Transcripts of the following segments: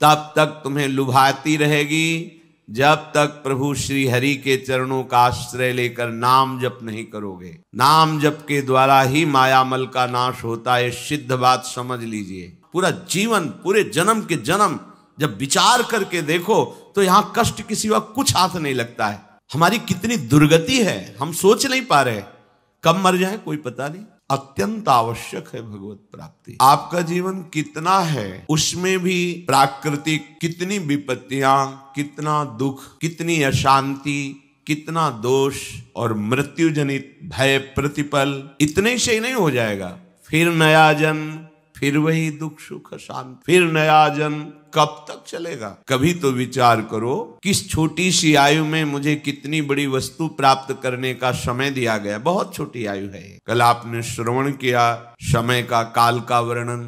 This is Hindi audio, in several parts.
तब तक तुम्हें लुभाती रहेगी जब तक प्रभु श्री हरि के चरणों का आश्रय लेकर नाम जप नहीं करोगे। नाम जप के द्वारा ही मायामल का नाश होता है, सिद्ध बात समझ लीजिए। पूरा जीवन, पूरे जन्म के जन्म जब विचार करके देखो तो यहां कष्ट के सिवा कुछ हाथ नहीं लगता है। हमारी कितनी दुर्गति है, हम सोच नहीं पा रहे, कब मर जाए कोई पता नहीं। अत्यंत आवश्यक है भगवत प्राप्ति। आपका जीवन कितना है, उसमें भी प्राकृतिक कितनी विपत्तियां, कितना दुख, कितनी अशांति, कितना दोष और मृत्यु जनित भय प्रतिपल, इतने से ही नहीं हो जाएगा। फिर नया जन्म, फिर वही दुख सुख अशांति, फिर नया जन्म, कब तक चलेगा? कभी तो विचार करो, किस छोटी सी आयु में मुझे कितनी बड़ी वस्तु प्राप्त करने का समय दिया गया। बहुत छोटी आयु है। कल आपने श्रवण किया समय का, काल का वर्णन,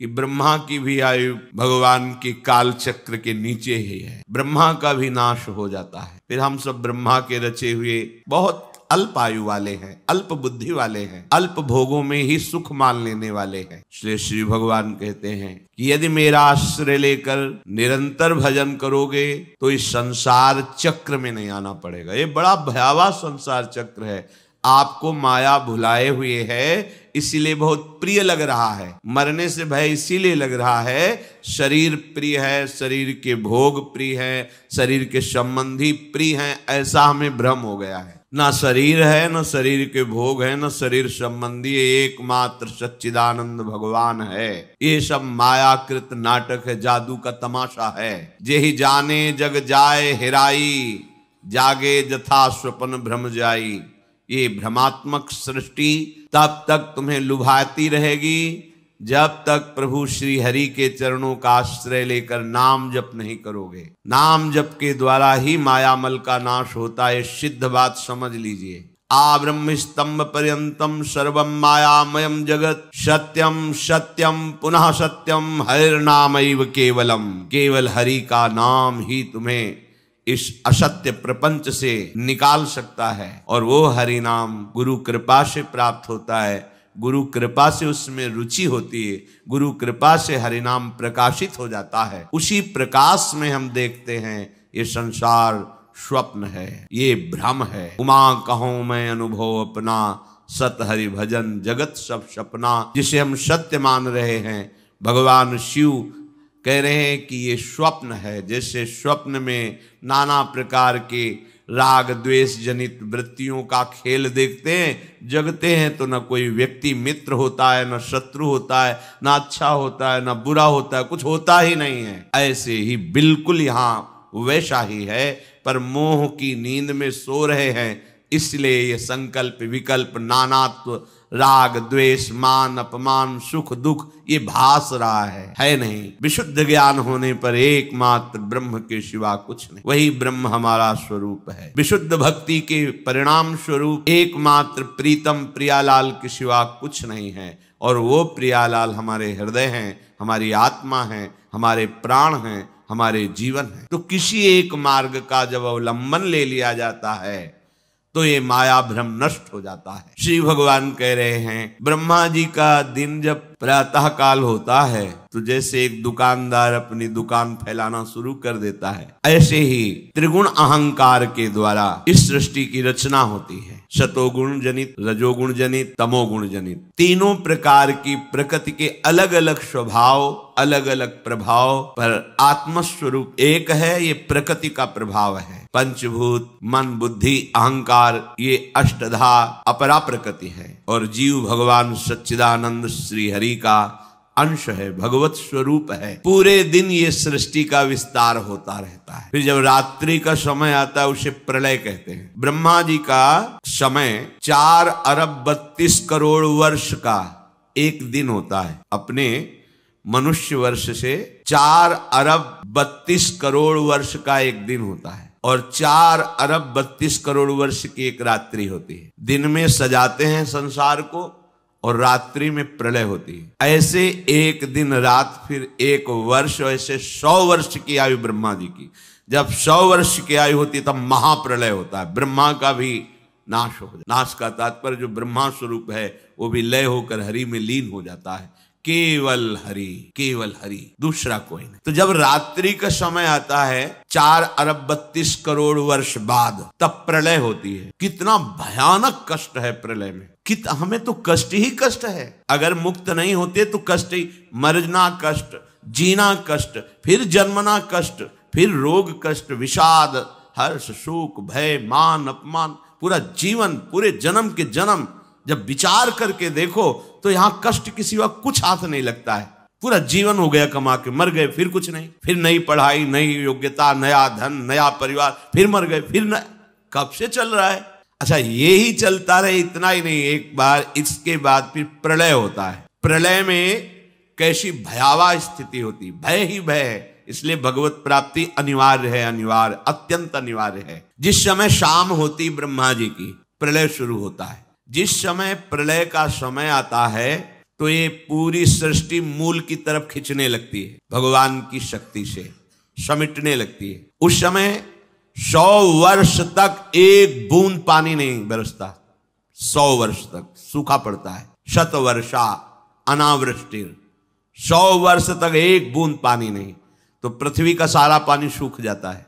कि ब्रह्मा की भी आयु भगवान के काल चक्र के नीचे ही है। ब्रह्मा का भी नाश हो जाता है। फिर हम सब ब्रह्मा के रचे हुए बहुत अल्प आयु वाले हैं, अल्प बुद्धि वाले हैं, अल्प भोगों में ही सुख मान लेने वाले हैं। इसलिए श्री भगवान कहते हैं कि यदि मेरा आश्रय लेकर निरंतर भजन करोगे तो इस संसार चक्र में नहीं आना पड़ेगा। ये बड़ा भयावह संसार चक्र है। आपको माया भुलाए हुए है, इसीलिए बहुत प्रिय लग रहा है। मरने से भय इसीलिए लग रहा है, शरीर प्रिय है, शरीर के भोग प्रिय है, शरीर के संबंधी प्रिय हैं, ऐसा हमें भ्रम हो गया है। ना शरीर है, न शरीर के भोग है, न शरीर संबंधी, एकमात्र सच्चिदानंद भगवान है। ये सब मायाकृत नाटक है, जादू का तमाशा है। जेहि जाने जग जाए हेराई, जागे जथा स्वप्न भ्रम जाई। ये भ्रमात्मक सृष्टि तब तक तुम्हें लुभाती रहेगी जब तक प्रभु श्री हरि के चरणों का आश्रय लेकर नाम जप नहीं करोगे। नाम जप के द्वारा ही मायामल का नाश होता है, सिद्ध बात समझ लीजिए। आ ब्रह्म स्तंभ पर्यंतम सर्वम मायामयम जगत, सत्यम सत्यम पुनः सत्यम, हरिर्नामैव केवलम। केवल हरि का नाम ही तुम्हें इस असत्य प्रपंच से निकाल सकता है, और वो हरि नाम गुरु कृपा से प्राप्त होता है। गुरु कृपा से उसमें रुचि होती है, गुरु कृपा से हरिनाम प्रकाशित हो जाता है। उसी प्रकाश में हम देखते हैं ये संसार स्वप्न है, ये भ्रम है। उमा कहूं मैं अनुभव अपना, सत हरि भजन जगत सब सपना। जिसे हम सत्य मान रहे हैं, भगवान शिव कह रहे हैं कि ये स्वप्न है। जैसे स्वप्न में नाना प्रकार के राग द्वेष जनित वृत्तियों का खेल देखते हैं, जगते हैं तो न कोई व्यक्ति मित्र होता है, न शत्रु होता है, न अच्छा होता है, न बुरा होता है, कुछ होता ही नहीं है। ऐसे ही बिल्कुल यहाँ वैसा ही है, पर मोह की नींद में सो रहे हैं, इसलिए ये संकल्प विकल्प नानात्व राग द्वेष मान अपमान सुख दुख ये भास रहा है नहीं। विशुद्ध ज्ञान होने पर एकमात्र ब्रह्म के सिवा कुछ नहीं, वही ब्रह्म हमारा स्वरूप है। विशुद्ध भक्ति के परिणाम स्वरूप एकमात्र प्रीतम प्रियालाल के सिवा कुछ नहीं है, और वो प्रियालाल हमारे हृदय हैं, हमारी आत्मा है, हमारे प्राण हैं, हमारे जीवन है। तो किसी एक मार्ग का जब अवलंबन ले लिया जाता है तो ये माया भ्रम नष्ट हो जाता है। श्री भगवान कह रहे हैं, ब्रह्मा जी का दिन जब प्रातः काल होता है तो जैसे एक दुकानदार अपनी दुकान फैलाना शुरू कर देता है, ऐसे ही त्रिगुण अहंकार के द्वारा इस सृष्टि की रचना होती है। सतोगुण जनित, रजोगुण जनित, तमोगुण जनित, तीनों प्रकार की प्रकृति के अलग अलग स्वभाव, अलग अलग प्रभाव, पर आत्मस्वरूप एक है। ये प्रकृति का प्रभाव है। पंचभूत मन बुद्धि अहंकार ये अष्टधा अपरा प्रकृति है, और जीव भगवान सच्चिदानंद श्री हरि का अंश है, भगवत स्वरूप है। पूरे दिन ये सृष्टि का विस्तार होता रहता है। फिर जब रात्रि का समय आता है उसे प्रलय कहते हैं। ब्रह्मा जी का समय 4 अरब 32 करोड़ वर्ष का एक दिन होता है। अपने मनुष्य वर्ष से 4 अरब 32 करोड़ वर्ष का एक दिन होता है, और 4 अरब 32 करोड़ वर्ष की एक रात्रि होती है। दिन में सजाते हैं संसार को, और रात्रि में प्रलय होती है। ऐसे एक दिन रात फिर एक वर्ष, ऐसे 100 वर्ष की आयु ब्रह्मा जी की। जब 100 वर्ष की आयु होती है तब महाप्रलय होता है, ब्रह्मा का भी नाश हो जाता है। नाश का तात्पर्य जो ब्रह्मा स्वरूप है वो भी लय होकर हरि में लीन हो जाता है। केवल हरि, केवल हरि, दूसरा कोई नहीं। तो जब रात्रि का समय आता है 4 अरब 32 करोड़ वर्ष बाद, तब प्रलय होती है। कितना भयानक कष्ट है प्रलय में, हमें तो कष्ट ही कष्ट है। अगर मुक्त नहीं होते तो कष्ट ही, मरना कष्ट, जीना कष्ट, फिर जन्मना कष्ट, फिर रोग कष्ट, विषाद, हर्ष, शोक, भय, मान, अपमान, पूरा जीवन, पूरे जन्म के जन्म जब विचार करके देखो तो यहां कष्ट के सिवा कुछ हाथ नहीं लगता है। पूरा जीवन हो गया कमा के, मर गए, फिर कुछ नहीं, फिर नई पढ़ाई, नई योग्यता, नया धन, नया परिवार, फिर मर गए, फिर कब से चल रहा है। अच्छा, ये ही चलता रहे, इतना ही नहीं, एक बार इसके बाद फिर प्रलय होता है। प्रलय में कैसी भयावह स्थिति होती, भय ही भय है। इसलिए भगवत प्राप्ति अनिवार्य है, अनिवार्य, अत्यंत अनिवार्य है। जिस समय शाम होती ब्रह्मा जी की, प्रलय शुरू होता है। जिस समय प्रलय का समय आता है तो ये पूरी सृष्टि मूल की तरफ खींचने लगती है, भगवान की शक्ति से समेटने लगती है। उस समय 100 वर्ष तक एक बूंद पानी नहीं बरसता, 100 वर्ष तक सूखा पड़ता है। शतवर्षा अनावृष्टि, 100 वर्ष तक एक बूंद पानी नहीं, तो पृथ्वी का सारा पानी सूख जाता है।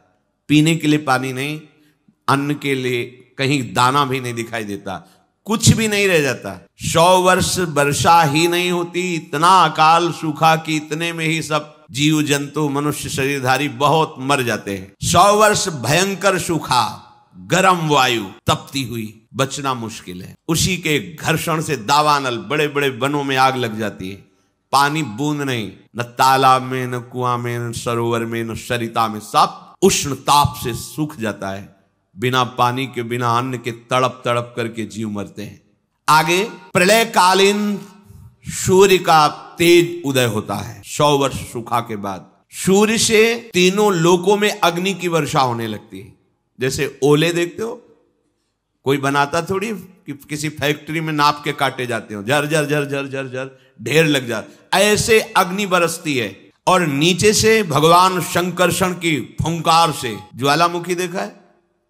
पीने के लिए पानी नहीं, अन्न के लिए कहीं दाना भी नहीं दिखाई देता, कुछ भी नहीं रह जाता। 100 वर्ष वर्षा ही नहीं होती, इतना अकाल सूखा कि इतने में ही सब जीव जंतु मनुष्य शरीरधारी बहुत मर जाते हैं। 100 वर्ष भयंकर सूखा, गर्म वायु तपती हुई, बचना मुश्किल है। उसी के घर्षण से दावानल, बड़े बड़े वनों में आग लग जाती है। पानी बूंद नहीं, न तालाब में, न कुआं में, न सरोवर में, न सरिता में, सब उष्ण ताप से सूख जाता है। बिना पानी के, बिना अन्न के तड़प तड़प करके जीव मरते हैं। आगे प्रलय कालीन सूर्य का तेज उदय होता है। 100 वर्ष सूखा के बाद सूर्य से तीनों लोकों में अग्नि की वर्षा होने लगती है। जैसे ओले देखते हो, कोई बनाता थोड़ी कि किसी फैक्ट्री में नाप के काटे जाते हो, झर झर झर झर झर झर ढेर लग जाता, ऐसे अग्नि बरसती है। और नीचे से भगवान शंकरषण की फुंकार से, ज्वालामुखी देखा है?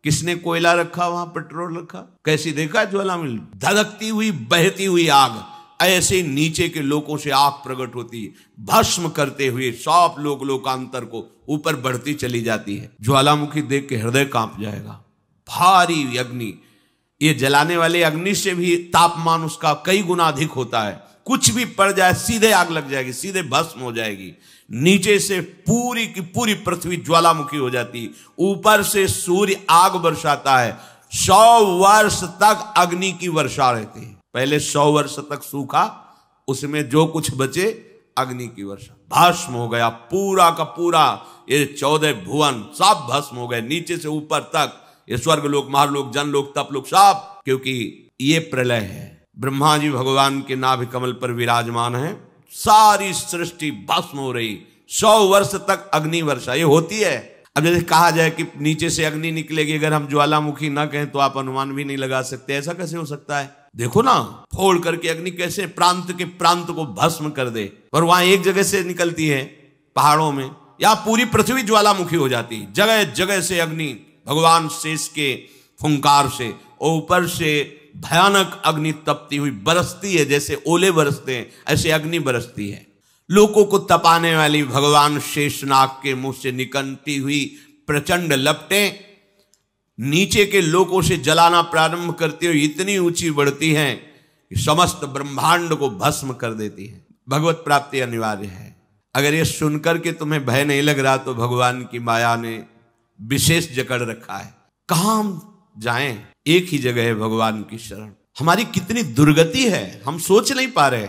किसने कोयला रखा वहां, पेट्रोल रखा, कैसी देखा है ज्वालामुखी? धधकती हुई बहती हुई आग, ऐसे नीचे के लोगों से आग प्रकट होती है, भस्म करते हुए सब लोकांतर को ऊपर बढ़ती चली जाती है। ज्वालामुखी देख के हृदय कांप जाएगा। भारी अग्नि, ये जलाने वाले अग्नि से भी तापमान उसका कई गुना अधिक होता है। कुछ भी पड़ जाए सीधे आग लग जाएगी, सीधे भस्म हो जाएगी। नीचे से पूरी की पूरी पृथ्वी ज्वालामुखी हो जाती, ऊपर से सूर्य आग बरसाता है। 100 वर्ष तक अग्नि की वर्षा रहती है। पहले 100 वर्ष तक सूखा, उसमें जो कुछ बचे अग्नि की वर्षा, भस्म हो गया पूरा का पूरा। ये 14 भुवन सब भस्म हो गए, नीचे से ऊपर तक, ये स्वर्ग लोक, महालोक, जनलोक, तपलोक सब, क्योंकि ये प्रलय है। ब्रह्मा जी भगवान के नाभि कमल पर विराजमान है, सारी सृष्टि भस्म हो रही। 100 वर्ष तक अग्नि वर्षा ये होती है। अब जैसे कहा जाए कि नीचे से अग्नि निकलेगी, अगर हम ज्वालामुखी ना कहें तो आप अनुमान भी नहीं लगा सकते। ऐसा कैसे हो सकता है? देखो ना, फोड़ करके अग्नि कैसे प्रांत के प्रांत को भस्म कर दे। और वहां एक जगह से निकलती है पहाड़ों में, या पूरी पृथ्वी ज्वालामुखी हो जाती, जगह जगह से अग्नि भगवान शेष के फुंकार से, और ऊपर से भयानक अग्नि तपती हुई बरसती है। जैसे ओले बरसते हैं ऐसे अग्नि बरसती है। लोगों को तपाने वाली भगवान शेषनाग के मुंह से निकलती हुई प्रचंड लपटें नीचे के लोगों से जलाना प्रारंभ करती हुई इतनी ऊंची बढ़ती हैं कि समस्त ब्रह्मांड को भस्म कर देती है। भगवत प्राप्ति अनिवार्य है। अगर ये सुनकर के तुम्हें भय नहीं लग रहा तो भगवान की माया ने विशेष जकड़ रखा है। कहां हम जाएं? एक ही जगह है, भगवान की शरण। हमारी कितनी दुर्गति है, हम सोच नहीं पा रहे।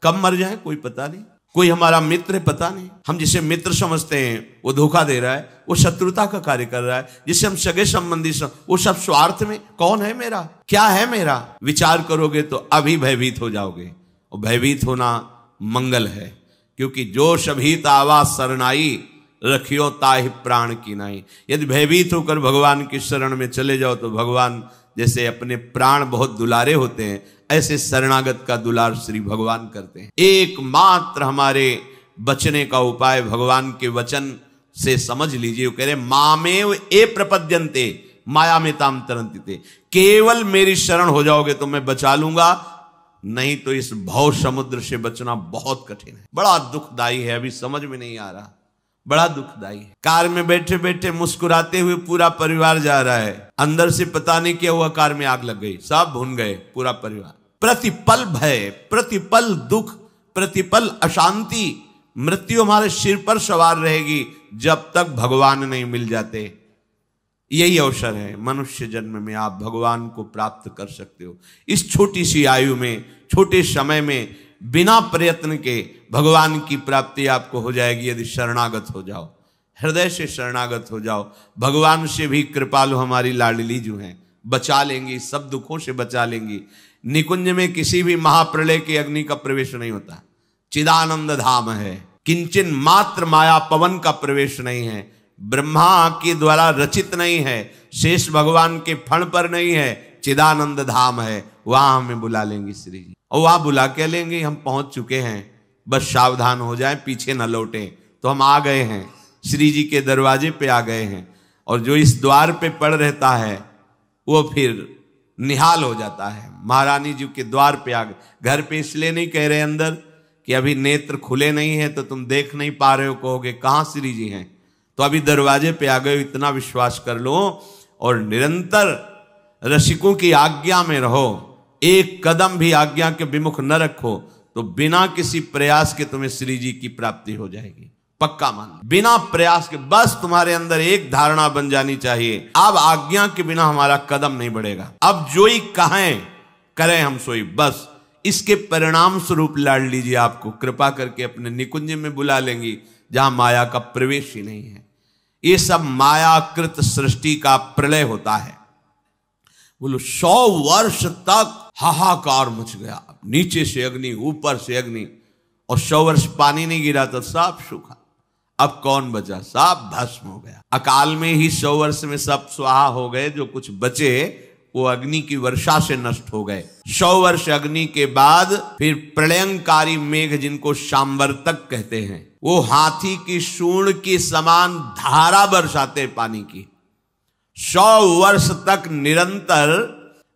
कब मर जाए कोई पता नहीं, कोई हमारा मित्र है पता नहीं। हम जिसे मित्र समझते हैं वो धोखा दे रहा है, वो शत्रुता का कार्य कर रहा है। जिसे हम सगे संबंधी वो सब स्वार्थ में। कौन है मेरा, क्या है मेरा? विचार करोगे तो अभी भयभीत हो जाओगे। और भयभीत होना मंगल है, क्योंकि जो शभीत आवा शरणाई, रखियो ताहि प्राण की नाई। यदि भयभीत होकर भगवान की शरण में चले जाओ तो भगवान जैसे अपने प्राण बहुत दुलारे होते हैं, ऐसे शरणागत का दुलार श्री भगवान करते हैं। एकमात्र हमारे बचने का उपाय भगवान के वचन से समझ लीजिए। वो कह रहे मामेव ए प्रपद्यन्ते माया में ताम तरंति। केवल मेरी शरण हो जाओगे तो मैं बचा लूंगा, नहीं तो इस भव समुद्र से बचना बहुत कठिन है। बड़ा दुखदाई है, अभी समझ में नहीं आ रहा, बड़ा दुखदाई है। कार में बैठे बैठे मुस्कुराते हुए पूरा परिवार जा रहा है, अंदर से पता नहीं क्या हुआ, कार में आग लग गई, सब भून गए पूरा परिवार। प्रतिपल भय, प्रतिपल दुख, प्रतिपल अशांति, मृत्यु हमारे सिर पर सवार रहेगी जब तक भगवान नहीं मिल जाते। यही अवसर है, मनुष्य जन्म में आप भगवान को प्राप्त कर सकते हो। इस छोटी सी आयु में, छोटे समय में, बिना प्रयत्न के भगवान की प्राप्ति आपको हो जाएगी यदि शरणागत हो जाओ, हृदय से शरणागत हो जाओ। भगवान से भी कृपालु हमारी लाडली जो हैं बचा लेंगी, सब दुखों से बचा लेंगी। निकुंज में किसी भी महाप्रलय की अग्नि का प्रवेश नहीं होता, चिदानंद धाम है, किंचन मात्र माया पवन का प्रवेश नहीं है, ब्रह्मा के द्वारा रचित नहीं है, शेष भगवान के फण पर नहीं है, चिदानंद धाम है, वहां हमें बुला लेंगे श्री जी। और वहां बुला के लेंगे, हम पहुंच चुके हैं, बस सावधान हो जाए, पीछे न लौटे। तो हम आ गए हैं, श्री जी के दरवाजे पे आ गए हैं। और जो इस द्वार पे पड़ रहता है वो फिर निहाल हो जाता है। महारानी जी के द्वार पे आ गए, घर पे इसलिए नहीं कह रहे अंदर कि अभी नेत्र खुले नहीं है तो तुम देख नहीं पा रहे हो, कहोगे कहाँ श्री जी हैं, तो अभी दरवाजे पे आ गए, इतना विश्वास कर लो। और निरंतर रसिकों की आज्ञा में रहो, एक कदम भी आज्ञा के विमुख न रखो, तो बिना किसी प्रयास के तुम्हें श्री जी की प्राप्ति हो जाएगी, पक्का मान लो। बिना प्रयास के, बस तुम्हारे अंदर एक धारणा बन जानी चाहिए, अब आज्ञा के बिना हमारा कदम नहीं बढ़ेगा, अब जो ही कहें करें हम सोई, बस। इसके परिणाम स्वरूप लाडली जी आपको कृपा करके अपने निकुंज में बुला लेंगी जहां माया का प्रवेश ही नहीं है। ये सब मायाकृत सृष्टि का प्रलय होता है। बोलो 100 वर्ष तक हाहाकार मच गया, नीचे से अग्नि, ऊपर से अग्नि, और 100 वर्ष पानी नहीं गिरा तो सब सूखा। अब कौन बचा? सब भस्म हो गया। अकाल में ही 100 वर्ष में सब स्वाहा हो गए, जो कुछ बचे वो अग्नि की वर्षा से नष्ट हो गए। 100 वर्ष अग्नि के बाद फिर प्रलयंकारी मेघ, जिनको शाम्वर्तक कहते हैं, वो हाथी की सूंड के समान धारा बरसाते पानी की। 100 वर्ष तक निरंतर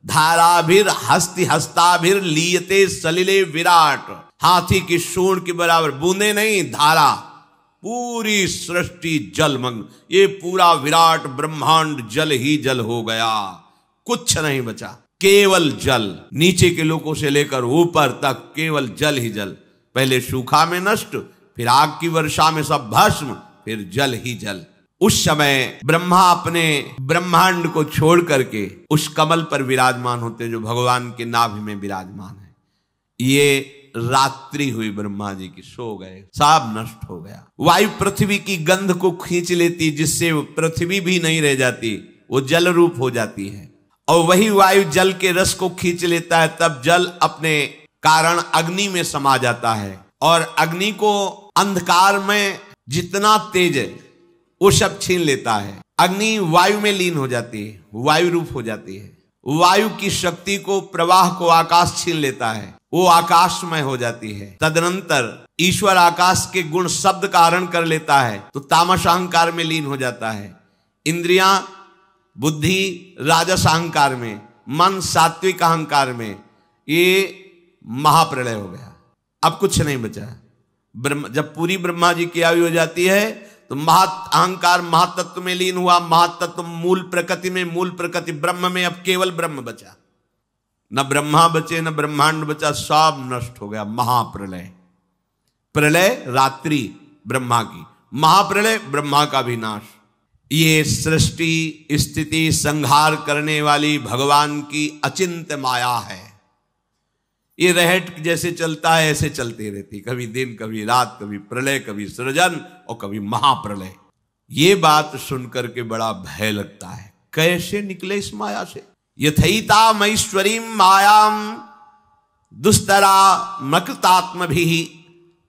धाराभिर हस्ति हस्ताभिर लीयते सलिले विराट, हाथी की सूंड के बराबर, बूंदे नहीं, धारा, पूरी सृष्टि जलमग्न, ये पूरा विराट ब्रह्मांड जल ही जल हो गया, कुछ नहीं बचा, केवल जल। नीचे के लोगों से लेकर ऊपर तक केवल जल ही जल। पहले सूखा में नष्ट, फिर आग की वर्षा में सब भस्म, फिर जल ही जल। उस समय ब्रह्मा अपने ब्रह्मांड को छोड़ करके उस कमल पर विराजमान होते जो भगवान के नाभि में विराजमान है। ये रात्रि हुई ब्रह्मा जी की, सो गए, सब नष्ट हो गया। वायु पृथ्वी की गंध को खींच लेती, जिससे पृथ्वी भी नहीं रह जाती, वो जल रूप हो जाती है। और वही वायु जल के रस को खींच लेता है, तब जल अपने कारण अग्नि में समा जाता है, और अग्नि को अंधकार में जितना तेज है वो सब छीन लेता है। अग्नि वायु में लीन हो जाती है, वायु रूप हो जाती है। वायु की शक्ति को, प्रवाह को आकाश छीन लेता है, वो आकाशमय हो जाती है। तदनंतर ईश्वर आकाश के गुण शब्द का हरण कर लेता है, तो तामस अहंकार में लीन हो जाता है। इंद्रियां, बुद्धि राजस अहंकार में, मन सात्विक अहंकार में, ये महाप्रलय हो गया। अब कुछ नहीं बचा। जब पूरी ब्रह्मा जी की आयु हो जाती है तो अहंकार महातत्व में लीन हुआ, महातत्व मूल प्रकृति में, मूल प्रकृति ब्रह्म में, अब केवल ब्रह्म बचा। न ब्रह्मा बचे, न ब्रह्मांड बचा, सब नष्ट हो गया। महाप्रलय, प्रलय रात्रि ब्रह्मा की, महाप्रलय ब्रह्मा का भी नाश। ये सृष्टि स्थिति संहार करने वाली भगवान की अचिंत्य माया है। ये रहट जैसे चलता है ऐसे चलती रहती, कभी दिन, कभी रात, कभी प्रलय, कभी सृजन और कभी महाप्रलय। ये बात सुनकर के बड़ा भय लगता है, कैसे निकले इस माया से। यथैता मईश्वरी मायाम दुस्तरा मकृतात्म भी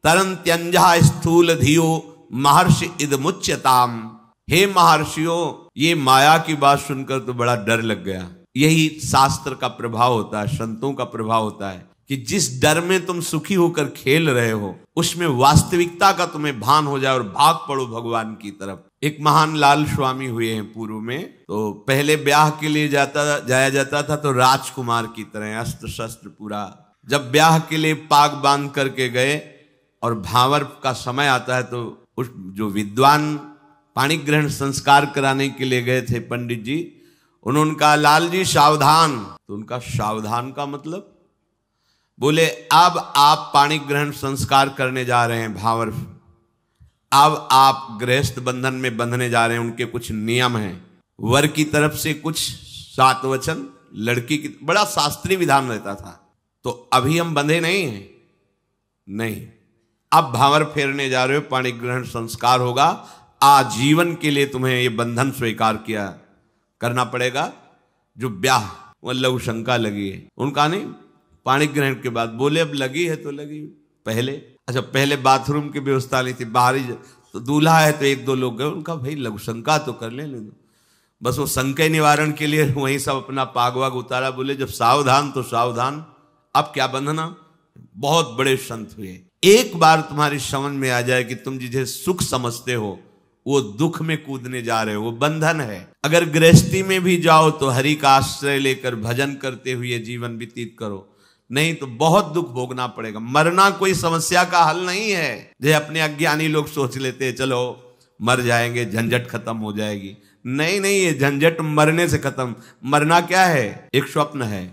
तरंत्यंजा स्थूल धियो महर्षि इदमुच्यताम। हे महर्षियों, ये माया की बात सुनकर तो बड़ा डर लग गया। यही शास्त्र का प्रभाव होता है, संतों का प्रभाव होता है कि जिस डर में तुम सुखी होकर खेल रहे हो उसमें वास्तविकता का तुम्हें भान हो जाए और भाग पड़ो भगवान की तरफ। एक महान लाल स्वामी हुए हैं पूर्व में, तो पहले ब्याह के लिए जाया जाता था तो राजकुमार की तरह अस्त्र शस्त्र पूरा जब ब्याह के लिए पाग बांध करके गए और भावर का समय आता है तो उस जो विद्वान पाणी ग्रहण संस्कार कराने के लिए गए थे पंडित जी, उन्होंने कहा लाल जी सावधान। तो उनका सावधान का मतलब, बोले अब आप पाणी ग्रहण संस्कार करने जा रहे हैं भावर, अब आप गृहस्थ बंधन में बंधने जा रहे हैं। उनके कुछ नियम हैं, वर की तरफ से कुछ 7 वचन, लड़की की, बड़ा शास्त्रीय विधान रहता था। तो अभी हम बंधे नहीं हैं, नहीं, अब भावर फेरने जा रहे हो, पाणी ग्रहण संस्कार होगा, आजीवन के लिए तुम्हें ये बंधन स्वीकार किया करना पड़ेगा। जो ब्याह, वो लघु शंका लगी है, उनका नहीं, पाणी ग्रहण के बाद बोले अब लगी है तो लगी। पहले अच्छा, पहले बाथरूम की व्यवस्था नहीं थी, बाहरी तो दूल्हा है तो 1-2 लोग गए, उनका भाई लघु शंका तो कर लेने दो, बस वो संकय निवारण के लिए वहीं सब अपना पागवाग उतारा। बोले जब सावधान तो सावधान, अब क्या बंधना। बहुत बड़े संत हुए। एक बार तुम्हारी समझ में आ जाए कि तुम जिसे सुख समझते हो वो दुख में कूदने जा रहे हो, वो बंधन है। अगर गृहस्थी में भी जाओ तो हरि का आश्रय लेकर भजन करते हुए जीवन व्यतीत करो, नहीं तो बहुत दुख भोगना पड़ेगा। मरना कोई समस्या का हल नहीं है। जो अपने अज्ञानी लोग सोच लेते हैं चलो मर जाएंगे, झंझट खत्म हो जाएगी। नहीं नहीं, ये झंझट मरने से खत्म। मरना क्या है? एक स्वप्न है,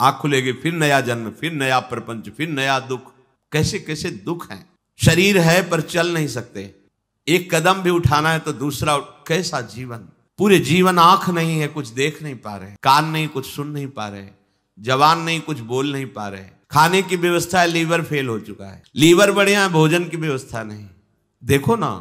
आंख खुलेगी फिर नया जन्म, फिर नया प्रपंच, फिर नया दुख। कैसे कैसे दुख हैं। शरीर है पर चल नहीं सकते, एक कदम भी उठाना है तो दूसरा। कैसा जीवन, पूरे जीवन आंख नहीं है, कुछ देख नहीं पा रहे, कान नहीं, कुछ सुन नहीं पा रहे, जवान नहीं, कुछ बोल नहीं पा रहे। खाने की व्यवस्था है, लीवर फेल हो चुका है। लीवर बढ़िया है, भोजन की व्यवस्था नहीं। देखो ना,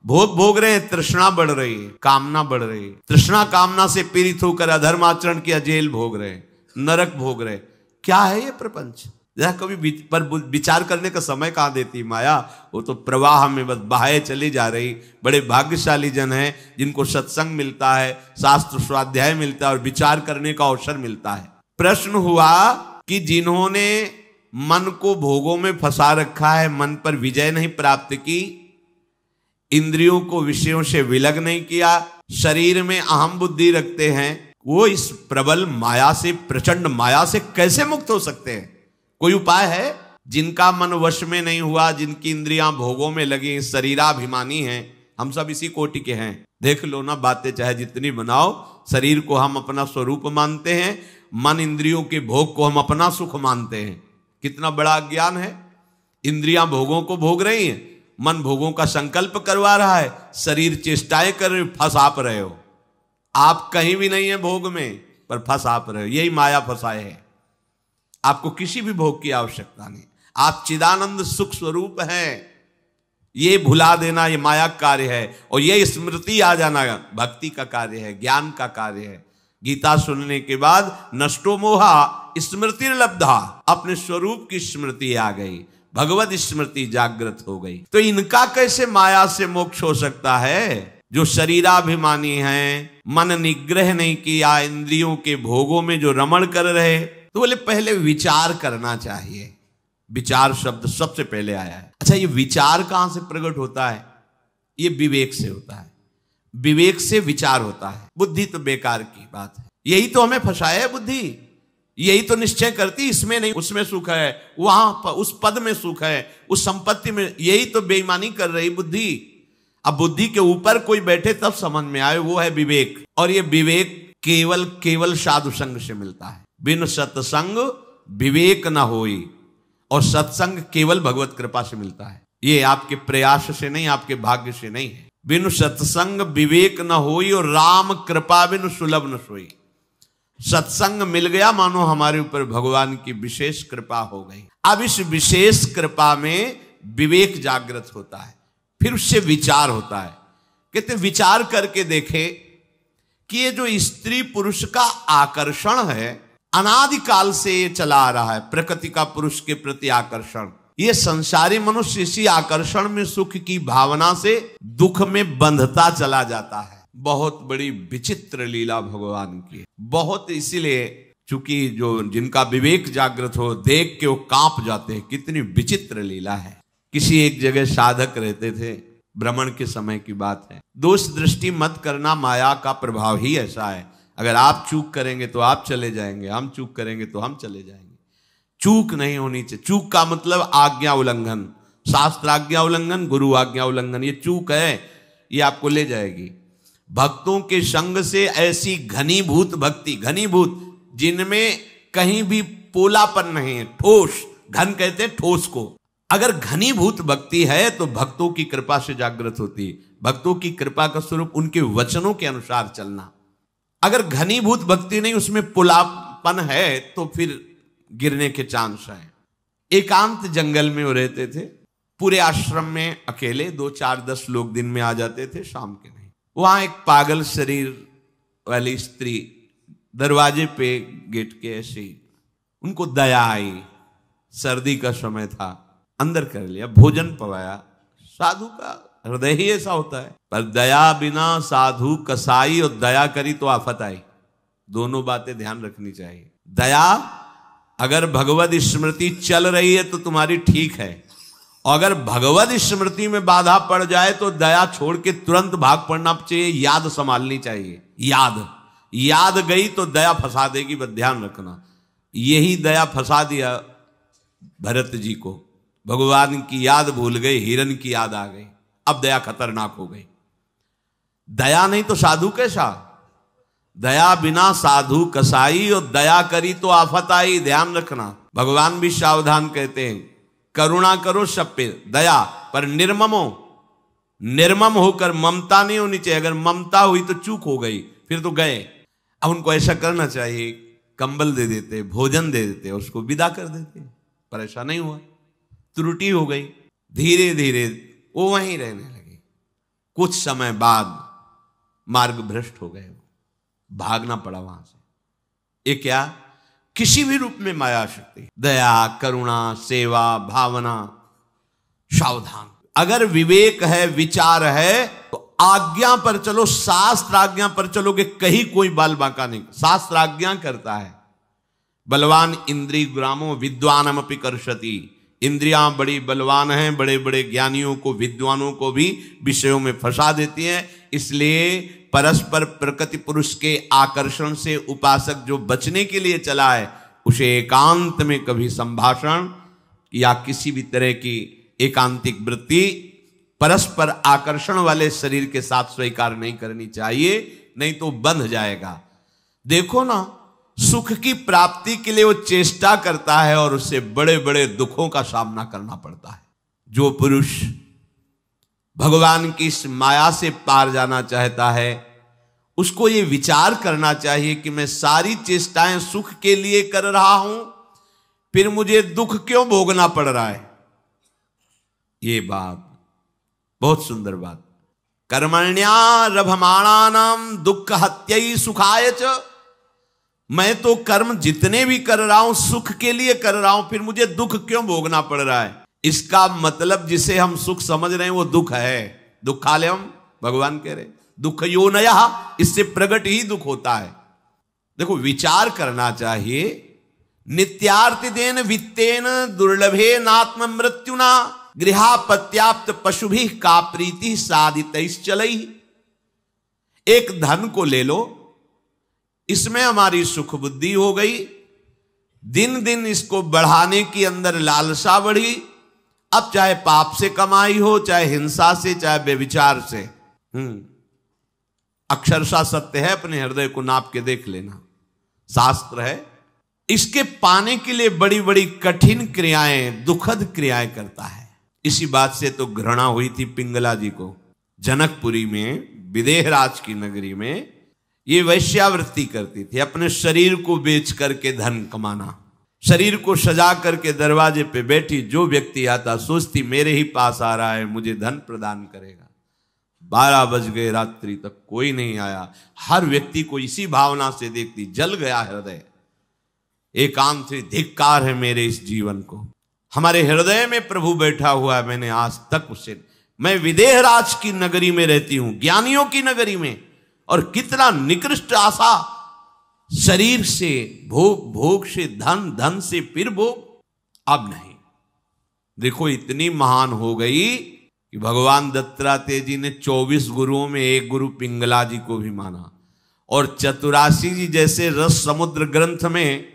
भोग भोग रहे हैं, तृष्णा बढ़ रही है, कामना बढ़ रही है। तृष्णा कामना से पीड़ित होकर अधर्म आचरण किया, जेल भोग रहे, नरक भोग रहे। क्या है ये प्रपंच? जरा कभी पर विचार करने का समय कहाँ देती माया। वो तो प्रवाह में बस बहाए चली जा रही। बड़े भाग्यशाली जन हैं जिनको सत्संग मिलता है, शास्त्र स्वाध्याय मिलता है और विचार करने का अवसर मिलता है। प्रश्न हुआ कि जिन्होंने मन को भोगों में फंसा रखा है, मन पर विजय नहीं प्राप्त की, इंद्रियों को विषयों से विलग नहीं किया, शरीर में अहम बुद्धि रखते हैं, वो इस प्रबल माया से, प्रचंड माया से कैसे मुक्त हो सकते हैं? कोई उपाय है? जिनका मन वश में नहीं हुआ, जिनकी इंद्रियां भोगों में लगी, शरीराभिमानी हैं। हम सब इसी कोटि के हैं। देख लो ना, बातें चाहे जितनी बनाओ, शरीर को हम अपना स्वरूप मानते हैं, मन इंद्रियों के भोग को हम अपना सुख मानते हैं। कितना बड़ा अज्ञान है। इंद्रियां भोगों को भोग रही हैं, मन भोगों का संकल्प करवा रहा है, शरीर चेष्टाएं कर रहे, फंस आप रहे हो। आप कहीं भी नहीं है भोग में, पर फंस आप रहे हो। यही माया फंसाए है। आपको किसी भी भोग की आवश्यकता नहीं, आप चिदानंद सुख स्वरूप हैं। ये भुला देना ये माया कार्य है, और ये स्मृति आ जाना भक्ति का कार्य है, ज्ञान का कार्य है। गीता सुनने के बाद नष्टो मोहा स्मृति लब्धा, अपने स्वरूप की स्मृति आ गई, भगवत स्मृति जागृत हो गई। तो इनका कैसे माया से मोक्ष हो सकता है? जो शरीराभिमानी हैं, मन निग्रह नहीं किया, इंद्रियों के भोगों में जो रमण कर रहे, तो बोले पहले विचार करना चाहिए। विचार शब्द सबसे पहले आया है। अच्छा, ये विचार कहां से प्रकट होता है? ये विवेक से होता है। विवेक से विचार होता है। बुद्धि तो बेकार की बात है। यही तो हमें फंसाया है बुद्धि। यही तो निश्चय करती, इसमें नहीं उसमें सुख है, वहां उस पद में सुख है, उस संपत्ति में। यही तो बेईमानी कर रही बुद्धि। अब बुद्धि के ऊपर कोई बैठे तब समझ में आए, वो है विवेक। और ये विवेक केवल साधु संग से मिलता है। बिन सत्संग विवेक न होई, और सत्संग केवल भगवत कृपा से मिलता है। ये आपके प्रयास से नहीं, आपके भाग्य से नहीं है। बिनु सत्संग विवेक न होई, और राम कृपा बिनु सुलभ न सोई। सत्संग मिल गया, मानो हमारे ऊपर भगवान की विशेष कृपा हो गई। अब इस विशेष कृपा में विवेक जागृत होता है, फिर उससे विचार होता है। कहते विचार करके देखे कि ये जो स्त्री पुरुष का आकर्षण है, अनादिकाल से ये चला आ रहा है। प्रकृति का पुरुष के प्रति आकर्षण, ये संसारी मनुष्य इसी आकर्षण में सुख की भावना से दुख में बंधता चला जाता है। बहुत बड़ी विचित्र लीला भगवान की, बहुत। इसीलिए चूंकि जो जिनका विवेक जागृत हो, देख के वो कांप जाते हैं। कितनी विचित्र लीला है। किसी एक जगह साधक रहते थे, भ्रमण के समय की बात है। दोष दृष्टि मत करना, माया का प्रभाव ही ऐसा है। अगर आप चूक करेंगे तो आप चले जाएंगे, हम चूक करेंगे तो हम चले जाएंगे। चूक नहीं होनी चाहिए। चूक का मतलब आज्ञा उल्लंघन, शास्त्र आज्ञा उल्लंघन, गुरु आज्ञा उल्लंघन, ये चूक है, ये आपको ले जाएगी। भक्तों के संग से ऐसी घनीभूत भक्ति, घनीभूत जिनमें कहीं भी पोलापन नहीं है, ठोस, घन कहते हैं ठोस को। अगर घनीभूत भक्ति है तो भक्तों की कृपा से जागृत होती है। भक्तों की कृपा का स्वरूप उनके वचनों के अनुसार चलना। अगर घनीभूत भक्ति नहीं, उसमें पुलापन है, तो फिर गिरने के चांस है। एकांत जंगल में वो रहते थे, पूरे आश्रम में अकेले, 2 4 10 लोग दिन में आ जाते थे, शाम के नहीं। वहां एक पागल शरीर वाली स्त्री दरवाजे पे गेट के ऐसे ही, उनको दया आई, सर्दी का समय था, अंदर कर लिया, भोजन पवाया। साधु का हृदय ही ऐसा होता है। पर दया बिना साधु कसाई, और दया करी तो आफत आई। दोनों बातें ध्यान रखनी चाहिए। दया, अगर भगवत स्मृति चल रही है तो तुम्हारी ठीक है, और अगर भगवत स्मृति में बाधा पड़ जाए तो दया छोड़ के तुरंत भाग पड़ना चाहिए। याद संभालनी चाहिए। याद गई तो दया फंसा देगी, बस ध्यान रखना। यही दया फंसा दिया भरत जी को। भगवान की याद भूल गए, हिरण की याद आ गई, अब दया खतरनाक हो गई। दया नहीं तो साधु कैसा? दया बिना साधु कसाई, और दया करी तो आफत आई। ध्यान रखना, भगवान भी सावधान कहते हैं, करुणा करो सब पे, दया पर निर्मम होकर ममता नहीं होनी चाहिए। अगर ममता हुई तो चूक हो गई, फिर तो गए। अब उनको ऐसा करना चाहिए, कंबल दे देते, भोजन दे देते, उसको विदा कर देते, पर ऐसा नहीं हुआ, त्रुटि हो गई। धीरे धीरे वो वहीं रहने लगे। कुछ समय बाद मार्ग भ्रष्ट हो गए, भागना पड़ा वहां से। ये क्या? किसी भी रूप में माया शक्ति, दया, करुणा, सेवा, भावना, सावधान। अगर विवेक है, विचार है, तो आज्ञा पर चलो, शास्त्र आज्ञा पर चलोगे, कहीं कोई बाल बांका नहीं। शास्त्र आज्ञा करता है, बलवान इंद्रिय ग्रामो विद्वानमपि कर्षति। इंद्रियां बड़ी बलवान हैं, बड़े बड़े ज्ञानियों को, विद्वानों को भी विषयों में फंसा देती हैं। इसलिए परस्पर प्रकृति पुरुष के आकर्षण से उपासक जो बचने के लिए चला है, उसे एकांत में कभी संभाषण या किसी भी तरह की एकांतिक वृत्ति परस्पर आकर्षण वाले शरीर के साथ स्वीकार नहीं करनी चाहिए, नहीं तो बंध जाएगा। देखो ना, सुख की प्राप्ति के लिए वो चेष्टा करता है और उससे बड़े बड़े दुखों का सामना करना पड़ता है। जो पुरुष भगवान की इस माया से पार जाना चाहता है, उसको ये विचार करना चाहिए कि मैं सारी चेष्टाएं सुख के लिए कर रहा हूं, फिर मुझे दुख क्यों भोगना पड़ रहा है। ये बात बहुत सुंदर बात। कर्मण्यारभमाणानाम दुख हत्यै सुखाय च। मैं तो कर्म जितने भी कर रहा हूं सुख के लिए कर रहा हूं, फिर मुझे दुख क्यों भोगना पड़ रहा है। इसका मतलब जिसे हम सुख समझ रहे हैं वो दुख है। दुखालयम, भगवान कह रहे दुख योनयः, इससे प्रकट ही दुख होता है। देखो, विचार करना चाहिए। नित्यार्तिदेन वित्तेन दुर्लभे नात्म मृत्युना गृहापत्याप्त पशुभिः का प्रीति साधितैश्चलैः। एक धन को ले लो, इसमें हमारी सुख बुद्धि हो गई, दिन दिन इसको बढ़ाने की अंदर लालसा बढ़ी। अब चाहे पाप से कमाई हो, चाहे हिंसा से, चाहे व्यभिचार से, अक्षरशः सत्य है, अपने हृदय को नाप के देख लेना, शास्त्र है। इसके पाने के लिए बड़ी बड़ी कठिन क्रियाएं, दुखद क्रियाएं करता है। इसी बात से तो घृणा हुई थी पिंगला जी को। जनकपुरी में, विदेहराज की नगरी में ये वैश्यावृत्ति करती थी, अपने शरीर को बेच करके धन कमाना। शरीर को सजा करके दरवाजे पे बैठी, जो व्यक्ति आता सोचती मेरे ही पास आ रहा है, मुझे धन प्रदान करेगा। 12 बज गए रात्रि तक कोई नहीं आया। हर व्यक्ति को इसी भावना से देखती, जल गया हृदय। एकांत से धिक्कार है मेरे इस जीवन को, हमारे हृदय में प्रभु बैठा हुआ है, मैंने आज तक उसे, मैं विदेहराज की नगरी में रहती हूं, ज्ञानियों की नगरी में, और कितना निकृष्ट आशा, शरीर से भोग, भोग से धन, धन से फिर भोग। अब नहीं। देखो, इतनी महान हो गई कि भगवान दत्तात्रेय जी ने 24 गुरुओं में एक गुरु पिंगला जी को भी माना। और चतुरासी जी जैसे रस समुद्र ग्रंथ में,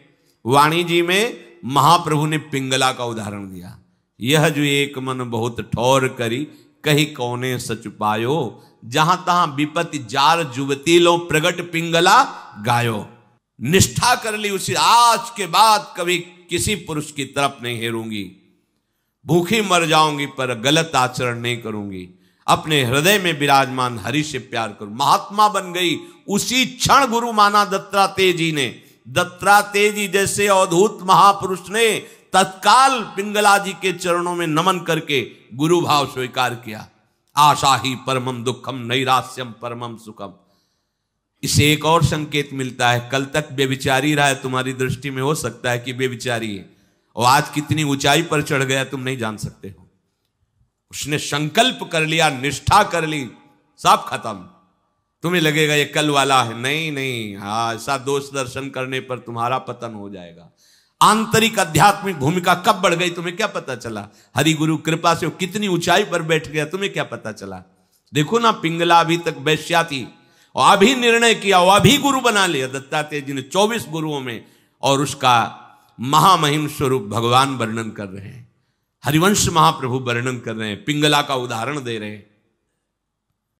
वाणी जी में महाप्रभु ने पिंगला का उदाहरण दिया। यह जो एक मन बहुत ठौर करी, कहीं कौने सच पायो, जहां तहां विपत्ति जार जुवती लो, प्रगट पिंगला गायो। निष्ठा कर ली उसी, आज के बाद कभी किसी पुरुष की तरफ नहीं हेरूंगी, भूखी मर जाऊंगी पर गलत आचरण नहीं करूंगी, अपने हृदय में विराजमान हरि से प्यार करूं। महात्मा बन गई, उसी क्षण गुरु माना दत्तात्रेय जी ने। दत्तात्रेय जी जैसे अवधूत महापुरुष ने तत्काल पिंगला जी के चरणों में नमन करके गुरु भाव स्वीकार किया। आशा ही परमम दुखम, नैरास्यम परमम सुखम। इसे एक और संकेत मिलता है, कल तक बेविचारी रहा है, तुम्हारी दृष्टि में हो सकता है कि बेविचारी है, और आज कितनी ऊंचाई पर चढ़ गया तुम नहीं जान सकते हो। उसने संकल्प कर लिया, निष्ठा कर ली, सब खत्म। तुम्हें लगेगा ये कल वाला है, नहीं नहीं, हाँ, ऐसा दोष दर्शन करने पर तुम्हारा पतन हो जाएगा। आंतरिक आध्यात्मिक भूमिका कब बढ़ गई तुम्हें क्या पता चला? हरि गुरु कृपा से वो कितनी ऊंचाई पर बैठ गया तुम्हें क्या पता चला? देखो ना, पिंगला अभी तक वैश्या थी और अभी निर्णय किया, और अभी गुरु बना लिया दत्तात्रेय जी ने 24 गुरुओं में, और उसका महामहिम स्वरूप भगवान वर्णन कर रहे हैं, हरिवंश महाप्रभु वर्णन कर रहे हैं, पिंगला का उदाहरण दे रहे हैं।